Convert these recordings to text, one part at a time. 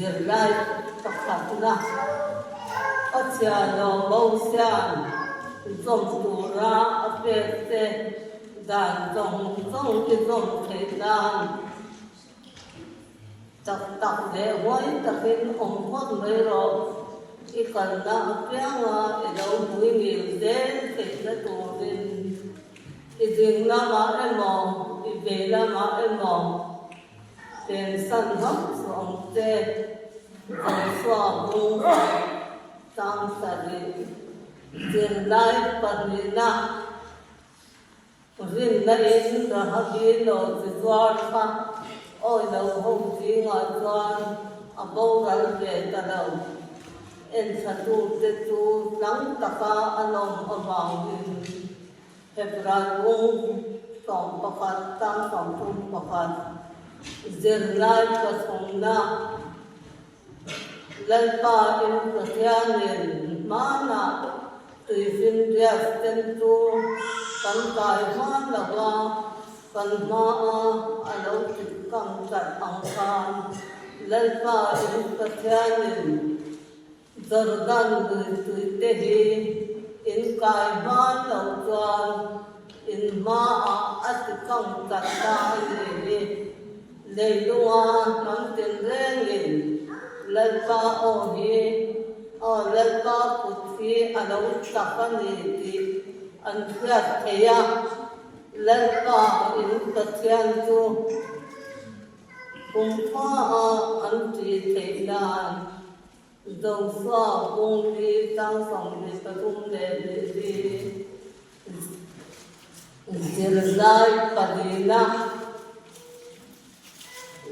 zir lai pakhat na acha lo bo sian zom tu ra ape te dan zong zong ki zom the dan tak le hoi takin om hot le ro ikan na apyanga elo hui mi den te na tu din iding lama emo ibe lama emo ten san hấp song te dòng xoa bung tam sa li tiền lai panina rin na in ra habi lo zwa kha oi lo hong ji nga zwan a bo ral ve ta lo en sa tu te tu lang taka anom amang din hebran bung som pakhat tam som tum pakhat zir lai pasong na lalpa in kasyanin mana tùy phiên đẹp tên tu căn cài hoa lawa căn hoa a lâu trực cầm chặt bằng khan lalpa in kasyanin zardan tùy tê hi in cài hoa lâu chuan in ma a trực cầm chặt ta hi lê lua nắm tiền rèn nghìn lần ba ô hi lần ba phút khi anh đâu tập anh đi anh khuyết thấy à lần ba in tập thiền tu cùng hoa anh chỉ thấy là dầu xoa cùng đi tăng phòng đi tập trung để đi giờ lại bắt đi na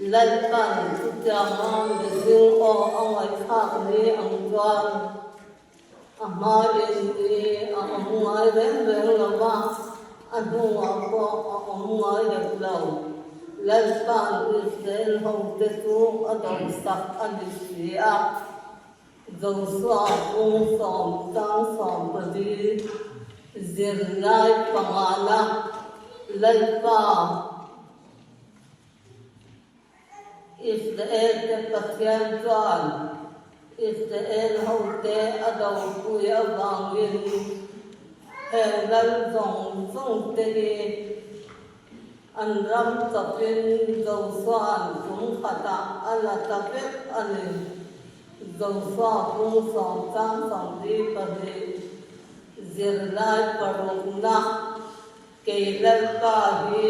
lần pan jangan dising o angai khak ni angwan ama ini amungai reng lawa anu apa amungai lau lần pan isel hong te tu adon sak anisia dong swa bung som tang som padi zir lai pangana lần pa Israel te pathian chuan Israel hote adau puya bangin helal zong zong te an ram tapin dau swan kum khata ala tapet ani dau swa kum som tam som di pade zir lai paruna keilal ka hi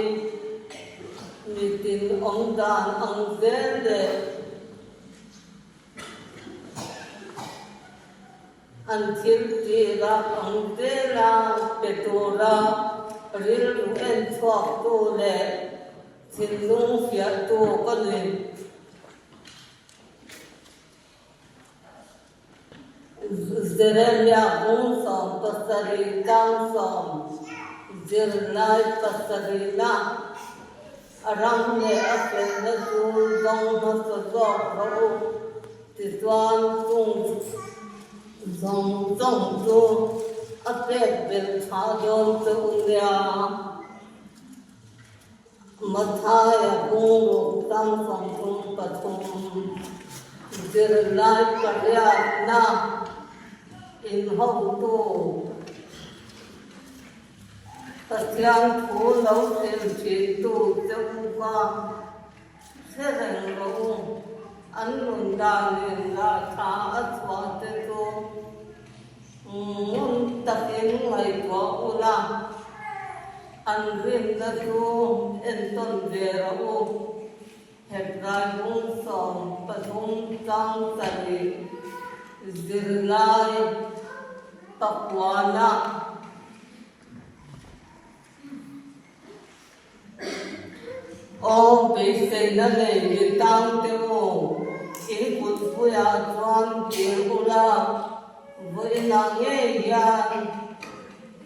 mitin ông đàn ông dễ để anh thiếu gì ra ông dễ là để tu ra riêng lúc em thoát tu lệ xin lung phía tu có gì Zeremia cũng sống pasari tăng sống Zerlai pasari na Arang ne apen na tu dong na sa zok ro ti tuan tung dong dong tu apet bel tha don tu ungya mathaya kung ro tam song tung pathum zir lai parya na in hong tu Pasian thu lâu thêm chỉ tu trong qua sẽ thành công anh luôn đàn liền là thả ất vào tên tu muốn tập đến ngày của ula anh riêng là tu en tôn về rồi hẹp dài cũng sòng và thung tăng sari zir lai taqwana ô bị sinh nó này bị tăng tiêu ý phút vui à choan tiêu la với nàng nghe gian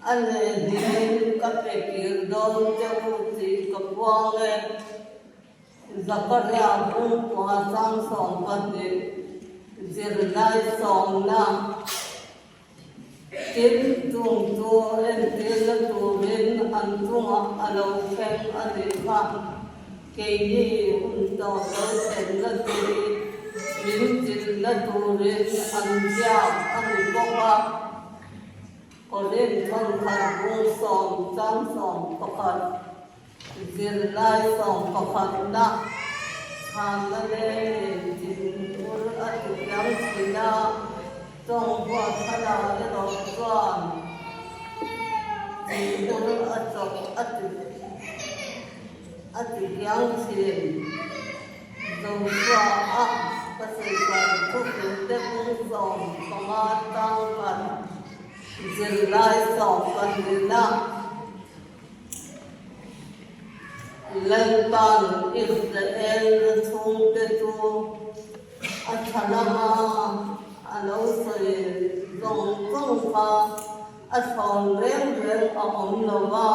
anh này đi các cái kiểu đón tiêu thì các quan nghe Zakaria cũng qua sang sòng văn đi zir lai sòng na Kim tung tu en til tu rin an tung a lo fen a di kha ke ni un to so sen la tu la turin anja ani boka korin thon khat bung som cham som pakhat zil lai som pakhat na tham na le tin ur atu yang sina trong hoa thala le ro chuan tin ur atu yang sin dầu xoa ác và sự còn thuốc đến đất cũng dòng và ma tăng phần dừng lại dòng phần đến năm lên bàn Israel thung tê tu Achanama anấu sợi dòng công pha Achon rèn ông nova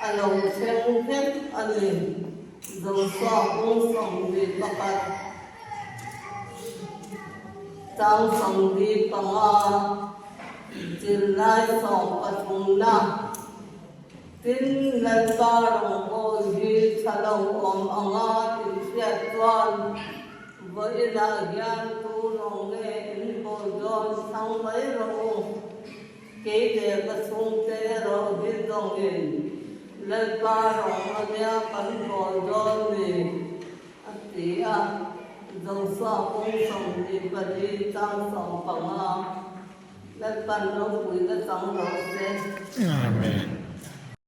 anấu xem hết anh dầu xoa cũng sống đi pakat trang sống đi panga jil lai sống patung na tin lần ba rong ôi hi thalong anga tin siat tuan với là gian tu rong nghe in bồi don sang mấy rong kế đề patung te ro hi dong in lần ba rong ania pan bồi don ni atia dầu xoa cũng sống đi và đi trang sống panga lần pan nó quý cái sống đó sẽ Amen.